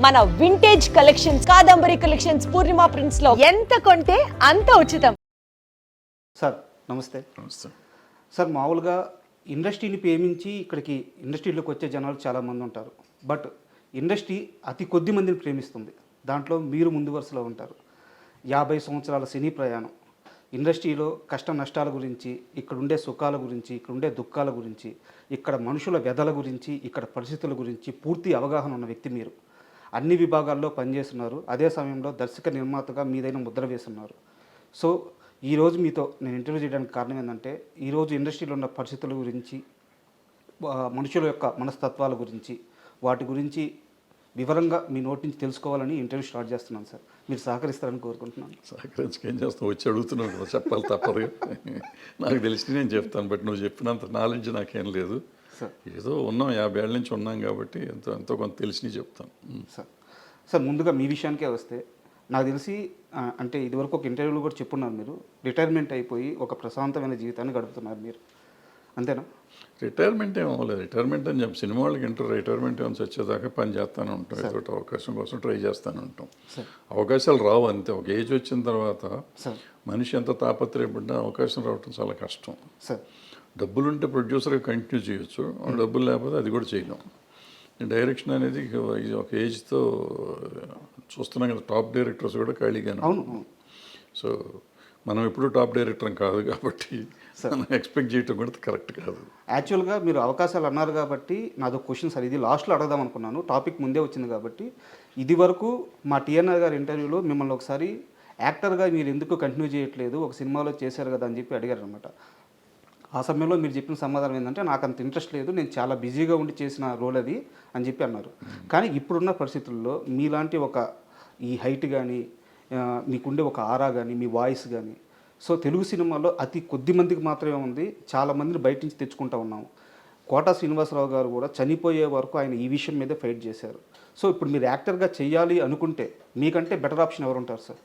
మన vintage collections, Kadambari collections, పూర్ణిమ prints లో ఎంత కొంటే అంత ఉచితం. సార్ నమస్తే. నమస్తే సార్, మామూలుగా ఇండస్ట్రీని ప్రేమించి ఇక్కడికి ఇండస్ట్రీలోకి వచ్చే జనాలు చాలామంది ఉంటారు. బట్ ఇండస్ట్రీ అతి కొద్ది మందిని ప్రేమిస్తుంది. దాంట్లో మీరు ముందు వరుసలో ఉంటారు. 50 సంవత్సరాల సినీ ప్రయాణం, ఇండస్ట్రీలో కష్ట నష్టాల గురించి, ఇక్కడ ఉండే సుఖాల గురించి, ఇక్కడ ఉండే దుఃఖాల గురించి, ఇక్కడ మనుషుల వ్యధల గురించి, ఇక్కడ పరిస్థితుల గురించి పూర్తి అవగాహన ఉన్న వ్యక్తి మీరు. అన్ని విభాగాల్లో పనిచేస్తున్నారు. అదే సమయంలో దర్శక నిర్మాతగా మీదైన ముద్ర వేస్తున్నారు. సో ఈరోజు మీతో నేను ఇంటర్వ్యూ చేయడానికి కారణం ఏంటంటే, ఈరోజు ఇండస్ట్రీలో ఉన్న పరిస్థితుల గురించి, మనుషుల యొక్క మనస్తత్వాల గురించి, వాటి గురించి వివరంగా మీ నోటి నుంచి తెలుసుకోవాలని ఇంటర్వ్యూ స్టార్ట్ చేస్తున్నాను సార్. మీరు సహకరిస్తారని కోరుకుంటున్నాను. సహకరించుకేం చేస్తాం, వచ్చి అడుగుతున్నావు కదా, చెప్పాలి తప్పదు. నాకు తెలిసి నేను చెప్తాను, బట్ నువ్వు చెప్పినంత నాలెడ్జ్ నాకేం లేదు సార్. ఏదో ఉన్నాం, 50 ఏళ్ళ నుంచి ఉన్నాం కాబట్టి ఎంతో కొంత తెలిసి చెప్తాను సార్. సార్, ముందుగా మీ విషయానికే వస్తే, నాకు తెలిసి అంటే ఇదివరకు ఒక ఇంటర్వ్యూలో కూడా చెప్పున్నారు, మీరు రిటైర్మెంట్ అయిపోయి ఒక ప్రశాంతమైన జీవితాన్ని గడుపుతున్నారు మీరు, అంతేనా? రిటైర్మెంట్ ఏమో లేదు. రిటైర్మెంట్ అని చెప్పి సినిమా వాళ్ళకి రిటైర్మెంట్ ఏమైనా వచ్చేదాకా పని చేస్తూనే ఉంటాం. ఏదో అవకాశం కోసం ట్రై చేస్తూనే ఉంటాం. అవకాశాలు రావు అంతే. ఒక ఏజ్ వచ్చిన తర్వాత మనిషి ఎంత తాపత్రయపడ్డా అవకాశం రావటం చాలా కష్టం. డబ్బులుంటే ప్రొడ్యూసర్గా కంటిన్యూ చేయొచ్చు, డబ్బులు లేకపోతే అది కూడా చేయలేం. డైరెక్షన్ అనేది ఒక ఏజ్తో చూస్తున్నాం కదా, టాప్ డైరెక్టర్స్ కూడా ఖాళీగానే. సో మనం ఎప్పుడు టాప్ డైరెక్టర్ కాదు కాబట్టి మనం ఎక్స్పెక్ట్ చేయటం కూడా కరెక్ట్ కాదు. యాక్చువల్గా మీరు అవకాశాలు అన్నారు కాబట్టి నాదో క్వశ్చన్ సార్, ఇది లాస్ట్లో అడగదాం అనుకున్నాను, టాపిక్ ముందే వచ్చింది కాబట్టి. ఇది వరకు మా టీఎన్ఆర్ గారి ఇంటర్వ్యూలో మిమ్మల్ని ఒకసారి యాక్టర్గా మీరు ఎందుకు కంటిన్యూ చేయట్లేదు, ఒక సినిమాలో చేశారు కదా అని చెప్పి అడిగారు అనమాట. ఆ సమయంలో మీరు చెప్పిన సమాధానం ఏంటంటే, నాకు అంత ఇంట్రెస్ట్ లేదు, నేను చాలా బిజీగా ఉండి చేసిన రోల్ అది అని చెప్పి అన్నారు. కానీ ఇప్పుడున్న పరిస్థితుల్లో మీలాంటి ఒక ఈ హైట్ కానీ, మీకుండే ఒక ఆరా కానీ, మీ వాయిస్ కానీ, సో తెలుగు సినిమాలో అతి కొద్ది మందికి మాత్రమే ఉంది, చాలామందిని బయట నుంచి తెచ్చుకుంటూ ఉన్నాము. కోటా శ్రీనివాసరావు గారు కూడా చనిపోయే వరకు ఆయన ఈ విషయం మీదే ఫైట్ చేశారు. సో ఇప్పుడు మీరు యాక్టర్గా చేయాలి అనుకుంటే మీకంటే బెటర్ ఆప్షన్ ఎవరు ఉంటారు సార్?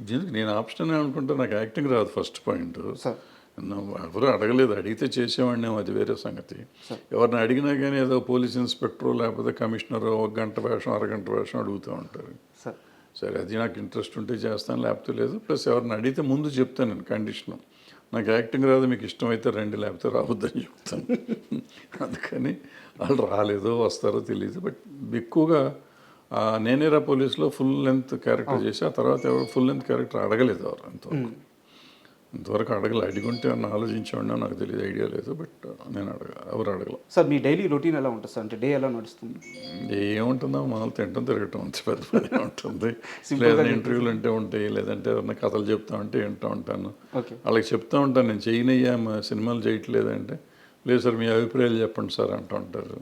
దీనికి నేను ఆప్షన్ అనుకుంటే నాకు యాక్టింగ్ రాదు ఫస్ట్ పాయింట్ సార్. ఎవరు అడగలేదు, అడిగితే చేసేవాడిని, అది వేరే సంగతి. ఎవరిని అడిగినా కానీ ఏదో పోలీస్ ఇన్స్పెక్టరు లేకపోతే కమిషనరు ఒక గంట వేషం అరగంట వేషం అడుగుతూ ఉంటారు. సరే, అది నాకు ఇంట్రెస్ట్ ఉంటే చేస్తాను, లేకపోతే లేదు. ప్లస్ ఎవరిని అడిగితే ముందు చెప్తాను నేను కండిషను, నాకు యాక్టింగ్ రాదు, మీకు ఇష్టమైతే రండి, లేకపోతే రావద్దని చెప్తాను. అందుకని వాళ్ళు రాలేదో వస్తారో తెలియదు. బట్ ఎక్కువగా నేనేరా పోలీసులో ఫుల్ లెంత్ క్యారెక్టర్ చేసి ఆ తర్వాత ఎవరు ఫుల్ లెంత్ క్యారెక్టర్ అడగలేదు. ఎవరు ఇంతవరకు అడగలేదు. అడిగుంటే అన్న ఆలోచించేవాడినా నాకు తెలియదు, ఐడియా లేదు. బట్ నేను ఎవరు అడగల. సార్, మీ డైలీ రొటీన్ ఎలా ఉంటుంది సార్? అంటే డే ఎలా నడుస్తుంది? ఏముంటుందో మామూలు తింటాం తిరగటం అంతే, పెద్ద పని ఉంటుంది. లేదంటే ఇంటర్వ్యూలు అంటే ఉంటాయి, లేదంటే ఏదన్నా కథలు చెప్తా ఉంటే వింటూ ఉంటాను. వాళ్ళకి చెప్తూ ఉంటాను, నేను చేయనయ్యా సినిమాలు చేయట్లేదంటే, లేదు సార్ మీ అభిప్రాయాలు చెప్పండి సార్ అంటూ ఉంటారు.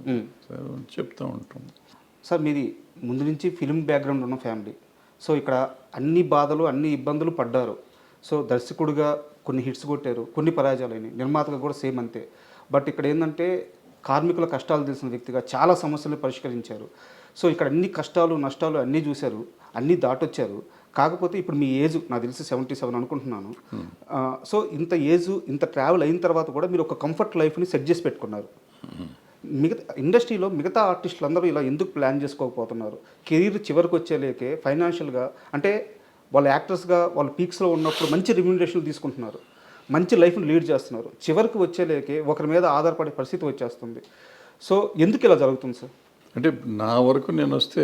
సార్ చెప్తూ ఉంటాం. సార్, మీది ముందు నుంచి ఫిల్మ్ బ్యాక్గ్రౌండ్ ఉన్న ఫ్యామిలీ. సో ఇక్కడ అన్ని బాధలు అన్ని ఇబ్బందులు పడ్డారు. సో దర్శకుడిగా కొన్ని హిట్స్ కొట్టారు, కొన్ని పరాజయాలైనవి, నిర్మాతగా కూడా సేమ్ అంతే. బట్ ఇక్కడ ఏంటంటే కార్మికుల కష్టాలు తెలిసిన వ్యక్తిగా చాలా సమస్యలు పరిష్కరించారు. సో ఇక్కడ అన్ని కష్టాలు నష్టాలు అన్నీ చూశారు, అన్నీ దాటొచ్చారు. కాకపోతే ఇప్పుడు మీ ఏజ్ నాకు తెలిసి 77 అనుకుంటున్నాను. సో ఇంత ఏజ్ ఇంత ట్రావెల్ అయిన తర్వాత కూడా మీరు ఒక కంఫర్ట్ లైఫ్ని సెట్ చేసి పెట్టుకున్నారు. మిగతా ఇండస్ట్రీలో మిగతా ఆర్టిస్టులు అందరూ ఇలా ఎందుకు ప్లాన్ చేసుకోకపోతున్నారు? కెరీర్ చివరికి వచ్చేలేకే ఫైనాన్షియల్గా అంటే వాళ్ళు యాక్టర్స్గా వాళ్ళు పీక్స్లో ఉన్నప్పుడు మంచి రెమ్యూనరేషన్లు తీసుకుంటున్నారు, మంచి లైఫ్ని లీడ్ చేస్తున్నారు. చివరికి వచ్చేలేకే ఒకరి మీద ఆధారపడే పరిస్థితి వచ్చేస్తుంది. సో ఎందుకు ఇలా జరుగుతుంది సార్? అంటే నా వరకు నేను వస్తే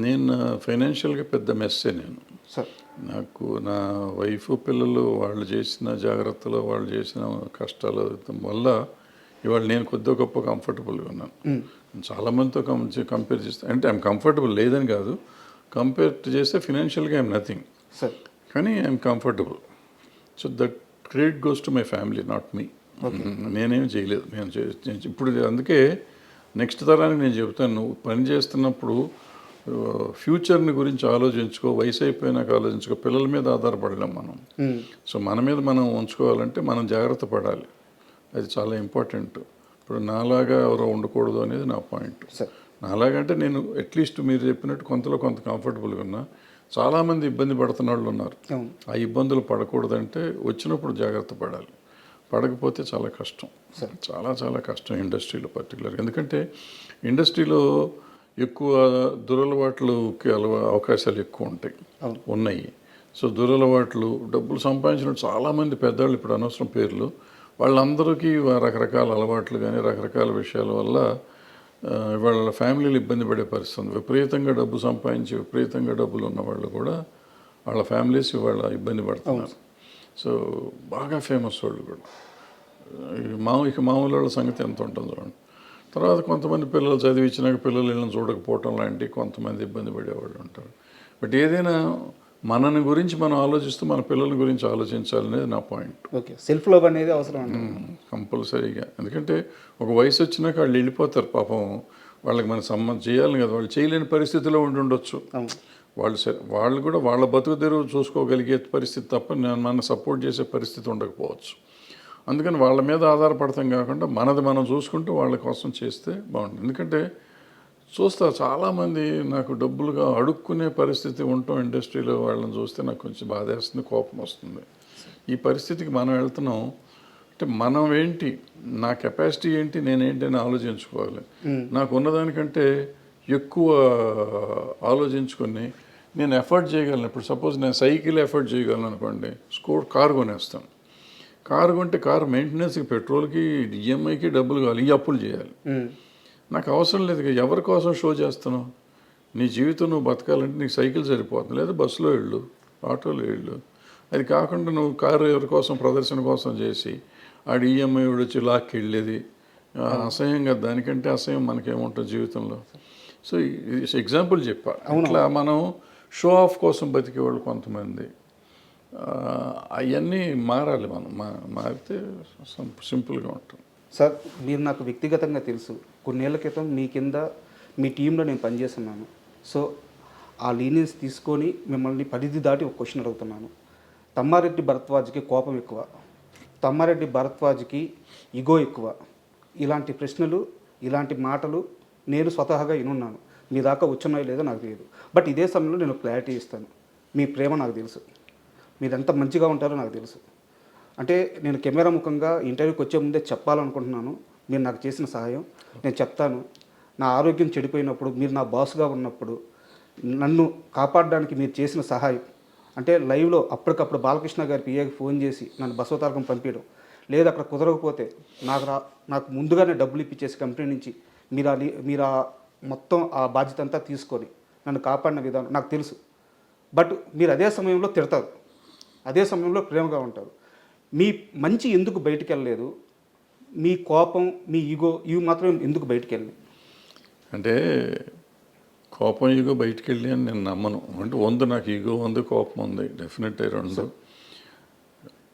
నేను ఫైనాన్షియల్గా పెద్ద మెస్సే నేను సార్. నాకు నా వైఫ్ పిల్లలు వాళ్ళు చేసిన జాగ్రత్తలు, వాళ్ళు చేసిన కష్టాలు వల్ల ఇవాళ నేను కొద్దిగా గొప్ప కంఫర్టబుల్గా ఉన్నాను. చాలామందితో కంపేర్ చేస్తే, అంటే ఐఎమ్ కంఫర్టబుల్ లేదని కాదు, కంపేర్ చేస్తే ఫినాన్షియల్గా ఐఎమ్ నథింగ్ సార్, కానీ I'm comfortable. So that credit goes to my family, not me. నేనేం చేయలేదు, నేను ఇప్పుడు అందుకే నెక్స్ట్ తరానికి నేను చెబుతాను, నువ్వు పని చేస్తున్నప్పుడు ఫ్యూచర్ని గురించి ఆలోచించుకో, వయసు అయిపోయినాక ఆలోచించుకో. పిల్లల మీద ఆధారపడలేం మనం. సో మన మీద మనం ఉంచుకోవాలంటే మనం జాగ్రత్త పడాలి, అది చాలా ఇంపార్టెంట్. ఇప్పుడు నాలాగా ఎవరో ఉండకూడదు అనేది నా పాయింట్. నాలాగంటే నేను అట్లీస్ట్ మీరు చెప్పినట్టు కొంతలో కొంత కంఫర్టబుల్గా ఉన్నా. చాలామంది ఇబ్బంది పడుతున్న వాళ్ళు ఉన్నారు. ఆ ఇబ్బందులు పడకూడదంటే వచ్చినప్పుడు జాగ్రత్త పడాలి, పడకపోతే చాలా కష్టం, చాలా చాలా కష్టం ఇండస్ట్రీలో పర్టికులర్గా. ఎందుకంటే ఇండస్ట్రీలో ఎక్కువ దురలవాట్లుకి అవకాశాలు ఎక్కువ ఉంటాయి అవును. ఉన్నాయి. సో దురలవాట్లు డబ్బులు సంపాదించిన చాలామంది పెద్దవాళ్ళు ఇప్పుడు అనవసరం పేర్లు వాళ్ళందరికీ రకరకాల అలవాట్లు కానీ రకరకాల విషయాల వల్ల వాళ్ళ ఫ్యామిలీలు ఇబ్బంది పడే పరిస్థితి ఉంది. విపరీతంగా డబ్బు సంపాదించి విపరీతంగా డబ్బులు ఉన్న వాళ్ళు కూడా వాళ్ళ ఫ్యామిలీస్ ఇవాళ ఇబ్బంది పడుతున్నారు. సో బాగా ఫేమస్ వాళ్ళు కూడా ఇక మామూలు వాళ్ళ సంగతి ఎంత ఉంటుంది చూడండి. తర్వాత కొంతమంది పిల్లలు చదివించినాక పిల్లలు వీళ్ళని చూడకపోవటం లాంటి కొంతమంది ఇబ్బంది పడేవాళ్ళు ఉంటారు. బట్ ఏదైనా మనని గురించి మనం ఆలోచిస్తూ మన పిల్లల గురించి ఆలోచించాలనేది నా పాయింట్. ఓకే, సెల్ఫ్ లవ్ అనేది అవసరం అండి. కంపల్సరీగా. ఎందుకంటే ఒక వయసు వచ్చినాక వాళ్ళు వెళ్ళిపోతారు పాపం. వాళ్ళకి మన సంబంధం చేయాలి కదా, వాళ్ళు చేయలేని పరిస్థితిలో ఉండొచ్చు. వాళ్ళు కూడా వాళ్ళ బతుకు తెరువు చూసుకోగలిగే పరిస్థితి తప్ప మన సపోర్ట్ చేసే పరిస్థితి ఉండకపోవచ్చు. అందుకని వాళ్ళ మీద ఆధారపడతాం కాకుండా మనది మనం చూసుకుంటూ వాళ్ళ కోసం చేస్తే బాగుంటుంది. ఎందుకంటే చూస్తా చాలామంది నాకు డబ్బులుగా అడుక్కునే పరిస్థితి ఉండటం ఇండస్ట్రీలో వాళ్ళని చూస్తే నాకు కొంచెం బాధేస్తుంది, కోపం వస్తుంది. ఈ పరిస్థితికి మనం వెళ్తున్నాం అంటే మనం ఏంటి, నా కెపాసిటీ ఏంటి, నేనేంటి అని ఆలోచించుకోవాలి. నాకు ఉన్నదానికంటే ఎక్కువ ఆలోచించుకొని నేను ఎఫర్ట్ చేయగలను. ఇప్పుడు సపోజ్ నేను సైకిల్ ఎఫర్ట్ చేయగలను అనుకోండి, కారు కొనేస్తాను. కారు కొంటే కారు మెయింటెనెన్స్కి, పెట్రోల్కి, ఈఎంఐకి డబ్బులు కావాలి, ఈ అప్పులు చేయాలి. నాకు అవసరం లేదు. ఎవరి కోసం షో చేస్తున్నావు? నీ జీవితం నువ్వు బతకాలంటే నీకు సైకిల్ సరిపోతుంది, లేదా బస్సులో వెళ్ళు, ఆటోలో వెళ్ళు. అది కాకుండా నువ్వు కారు ఎవరి కోసం, ప్రదర్శన కోసం చేసి ఆడు ఈఎంఐ వచ్చి లాక్కి వెళ్ళేది అసహ్యంగా. దానికంటే అసహ్యం మనకేముంటుంది జీవితంలో. సో ఎగ్జాంపుల్ చెప్పా. అట్లా మనం షో ఆఫ్ కోసం బతికేవాళ్ళు కొంతమంది, అవన్నీ మారాలి. మనం మారితే సింపుల్గా ఉంటుంది. సార్, మీరు నాకు వ్యక్తిగతంగా తెలుసు. కొన్నేళ్ల క్రితం మీ కింద మీ టీంలో నేను పనిచేస్తున్నాను. సో ఆ లీనియన్స్ తీసుకొని మిమ్మల్ని పరిధి దాటి ఒక క్వశ్చన్ అడుగుతున్నాను. తమ్మారెడ్డి భరద్వాజ్కి కోపం ఎక్కువ, తమ్మారెడ్డి భరద్వాజ్కి ఇగో ఎక్కువ. ఇలాంటి ప్రశ్నలు, ఇలాంటి మాటలు నేను స్వతహాగా వినున్నాను. మీ దాకా వచ్చున్నాయో లేదో నాకు తెలియదు. బట్ ఇదే సమయంలో నేను క్లారిటీ ఇస్తాను. మీ ప్రేమ నాకు తెలుసు, మీరు ఎంత మంచిగా ఉంటారో నాకు తెలుసు. అంటే నేను కెమెరా ముఖంగా ఇంటర్వ్యూకి వచ్చే ముందే చెప్పాలనుకుంటున్నాను. మీరు నాకు చేసిన సహాయం నేను చెప్తాను. నా ఆరోగ్యం చెడిపోయినప్పుడు, మీరు నా బాస్గా ఉన్నప్పుడు నన్ను కాపాడడానికి మీరు చేసిన సహాయం, అంటే లైవ్లో అప్పటికప్పుడు బాలకృష్ణ గారి పిఏకి ఫోన్ చేసి నన్ను బసవతారకం పంపించడం, లేదా అక్కడ కుదరకపోతే నాకు ముందుగానే డబ్బులు ఇప్పించేసి కంపెనీ నుంచి మీరు మొత్తం ఆ బాధ్యత అంతా తీసుకొని నన్ను కాపాడిన విధానం నాకు తెలుసు. బట్ మీరు అదే సమయంలో తిడతారు, అదే సమయంలో ప్రేమగా ఉంటారు. మీ మంచి ఎందుకు బయటికి వెళ్ళలేదు? మీ కోపం, మీ ఈగో ఇవి మాత్రం ఎందుకు బయటికి వెళ్ళి? అంటే కోపం ఈగో బయటికి వెళ్ళి అని నేను నమ్మను. అంటే నాకు ఈగో ఉంది, కోపం ఉంది, డెఫినెట్ రెండు.